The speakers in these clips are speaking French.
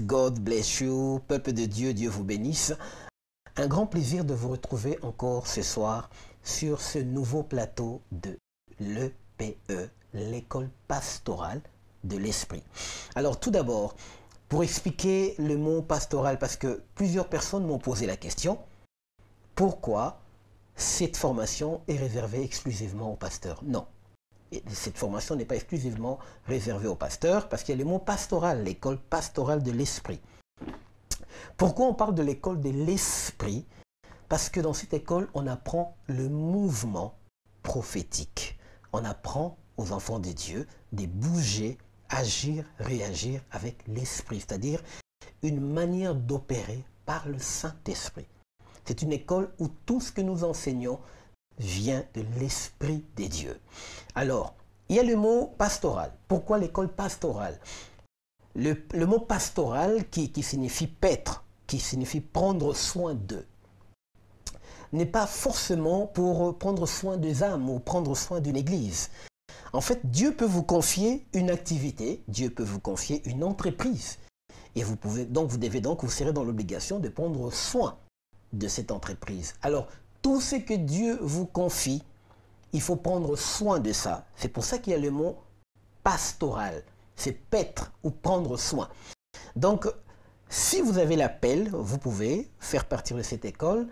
God bless you, peuple de Dieu, Dieu vous bénisse. Un grand plaisir de vous retrouver encore ce soir sur ce nouveau plateau de l'EPE, l'école pastorale de l'esprit. Alors tout d'abord, pour expliquer le mot pastoral, parce que plusieurs personnes m'ont posé la question, pourquoi cette formation est réservée exclusivement aux pasteurs? Non. Et cette formation n'est pas exclusivement réservée aux pasteurs, parce qu'il y a le mot pastoral, l'école pastorale de l'esprit. Pourquoi on parle de l'école de l'esprit? Parce que dans cette école, on apprend le mouvement prophétique. On apprend aux enfants de Dieu de bouger, agir, réagir avec l'esprit, c'est-à-dire une manière d'opérer par le Saint-Esprit. C'est une école où tout ce que nous enseignons vient de l'Esprit des dieux. Alors, il y a le mot pastoral. Pourquoi l'école pastorale? Le mot pastoral qui signifie paître, qui signifie prendre soin d'eux, n'est pas forcément pour prendre soin des âmes ou prendre soin d'une église. En fait, Dieu peut vous confier une activité, Dieu peut vous confier une entreprise. Et vous serez dans l'obligation de prendre soin de cette entreprise. Alors, tout ce que Dieu vous confie, il faut prendre soin de ça. C'est pour ça qu'il y a le mot pastoral. C'est paître ou prendre soin. Donc, si vous avez l'appel, vous pouvez faire partir de cette école.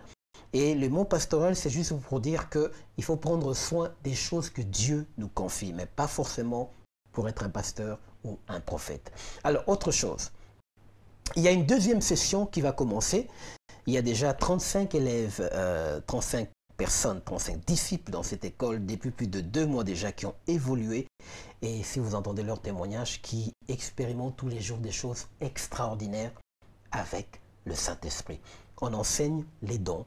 Et le mot pastoral, c'est juste pour dire qu'il faut prendre soin des choses que Dieu nous confie, mais pas forcément pour être un pasteur ou un prophète. Alors, autre chose. Il y a une deuxième session qui va commencer. Il y a déjà 35 élèves, 35 personnes, 35 disciples dans cette école depuis plus de 2 mois déjà qui ont évolué. Et si vous entendez leurs témoignages, qui expérimentent tous les jours des choses extraordinaires avec le Saint-Esprit. On enseigne les dons.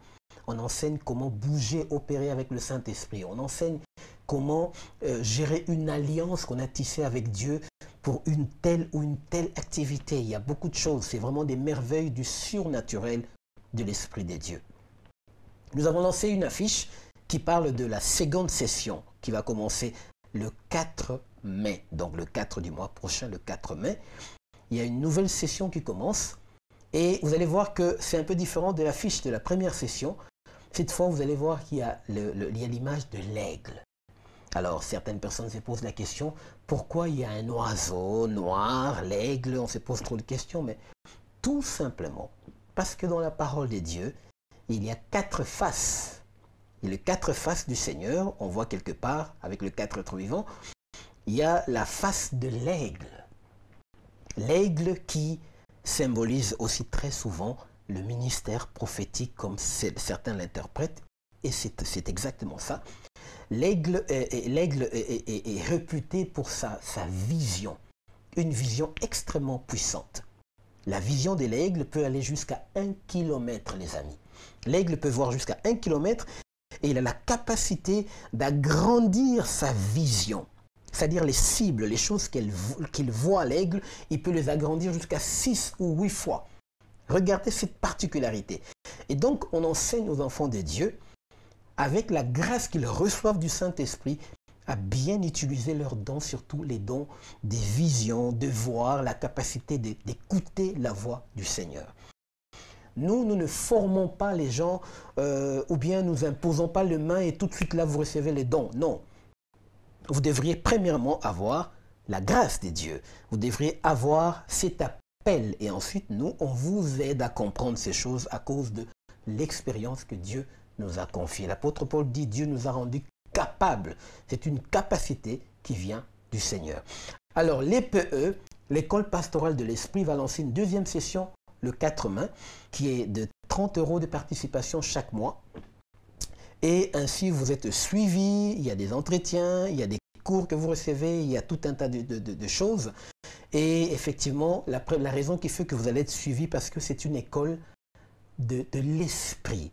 On enseigne comment bouger, opérer avec le Saint-Esprit. On enseigne comment gérer une alliance qu'on a tissée avec Dieu pour une telle ou une telle activité. Il y a beaucoup de choses. C'est vraiment des merveilles du surnaturel de l'Esprit des dieux. Nous avons lancé une affiche qui parle de la seconde session qui va commencer le 4 mai. Donc le 4 du mois prochain, le 4 mai. Il y a une nouvelle session qui commence et vous allez voir que c'est un peu différent de l'affiche de la première session. Cette fois, vous allez voir qu'il y a l'image de l'aigle. Alors, certaines personnes se posent la question, pourquoi il y a un oiseau noir, l'aigle? On se pose trop de questions, mais tout simplement parce que dans la parole de Dieu, il y a 4 faces. Et les 4 faces du Seigneur, on voit quelque part, avec le 4 êtres vivants, il y a la face de l'aigle. L'aigle qui symbolise aussi très souvent le ministère prophétique, comme certains l'interprètent, et c'est exactement ça. L'aigle est réputé pour sa vision, une vision extrêmement puissante. La vision de l'aigle peut aller jusqu'à 1 kilomètre, les amis. L'aigle peut voir jusqu'à 1 kilomètre et il a la capacité d'agrandir sa vision. C'est-à-dire les cibles, les choses qu'il voit l'aigle, il peut les agrandir jusqu'à 6 ou 8 fois. Regardez cette particularité. Et donc, on enseigne aux enfants de Dieu, avec la grâce qu'ils reçoivent du Saint-Esprit, à bien utiliser leurs dons, surtout les dons des visions, de voir, la capacité d'écouter la voix du Seigneur. Nous ne formons pas les gens ou bien nous imposons pas les mains et tout de suite là vous recevez les dons. Non. Vous devriez premièrement avoir la grâce de Dieu. Vous devriez avoir cet appel et ensuite nous, on vous aide à comprendre ces choses à cause de l'expérience que Dieu nous a confiée. L'apôtre Paul dit Dieu nous a rendus capable. C'est une capacité qui vient du Seigneur. Alors, l'EPE, l'école pastorale de l'esprit, va lancer une deuxième session le 4 mai, qui est de 30 € de participation chaque mois. Et ainsi, vous êtes suivis, il y a des entretiens, il y a des cours que vous recevez, il y a tout un tas de choses. Et effectivement, la raison qui fait que vous allez être suivis, parce que c'est une école de l'esprit.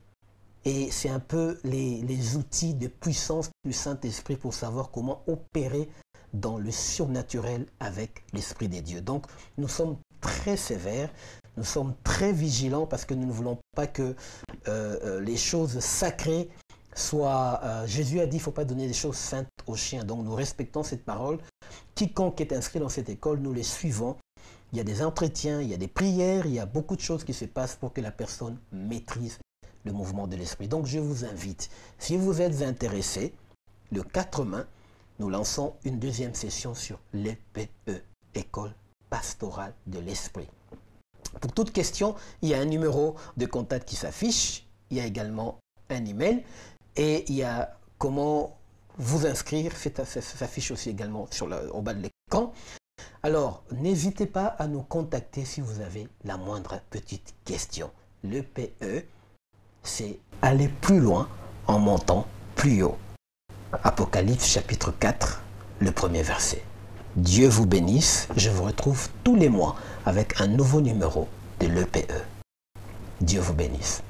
Et c'est un peu les outils de puissance du Saint-Esprit pour savoir comment opérer dans le surnaturel avec l'Esprit des dieux. Donc, nous sommes très sévères, nous sommes très vigilants parce que nous ne voulons pas que les choses sacrées soient... Jésus a dit qu'il ne faut pas donner des choses saintes aux chiens. Donc, nous respectons cette parole. Quiconque est inscrit dans cette école, nous les suivons il y a des entretiens, il y a des prières, il y a beaucoup de choses qui se passent pour que la personne maîtrise le mouvement de l'esprit. Donc je vous invite, si vous êtes intéressé, le 4 mai, nous lançons une deuxième session sur l'EPE, École pastorale de l'esprit. Pour toute question, il y a un numéro de contact qui s'affiche, il y a également un email et il y a comment vous inscrire, ça s'affiche aussi également au bas de l'écran. Alors, n'hésitez pas à nous contacter si vous avez la moindre petite question. L'EPE, c'est aller plus loin en montant plus haut. Apocalypse chapitre 4, le premier verset. Dieu vous bénisse, je vous retrouve tous les mois avec un nouveau numéro de l'EPE. Dieu vous bénisse.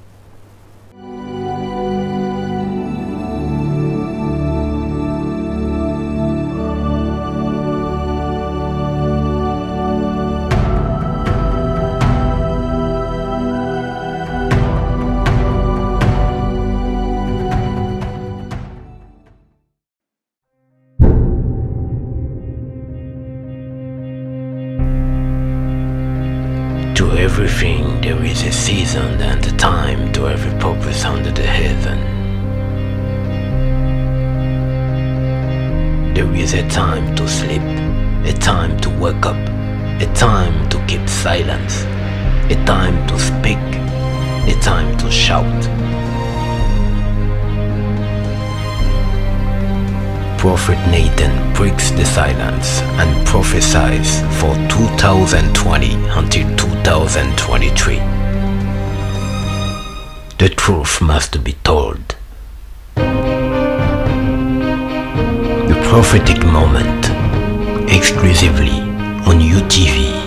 To everything there is a season and a time to every purpose under the heaven. There is a time to sleep, a time to wake up, a time to keep silence, a time to speak, a time to shout. Prophet Nathan breaks the silence and prophesies for 2020 until 2023. The truth must be told. The prophetic moment, exclusively on UTV.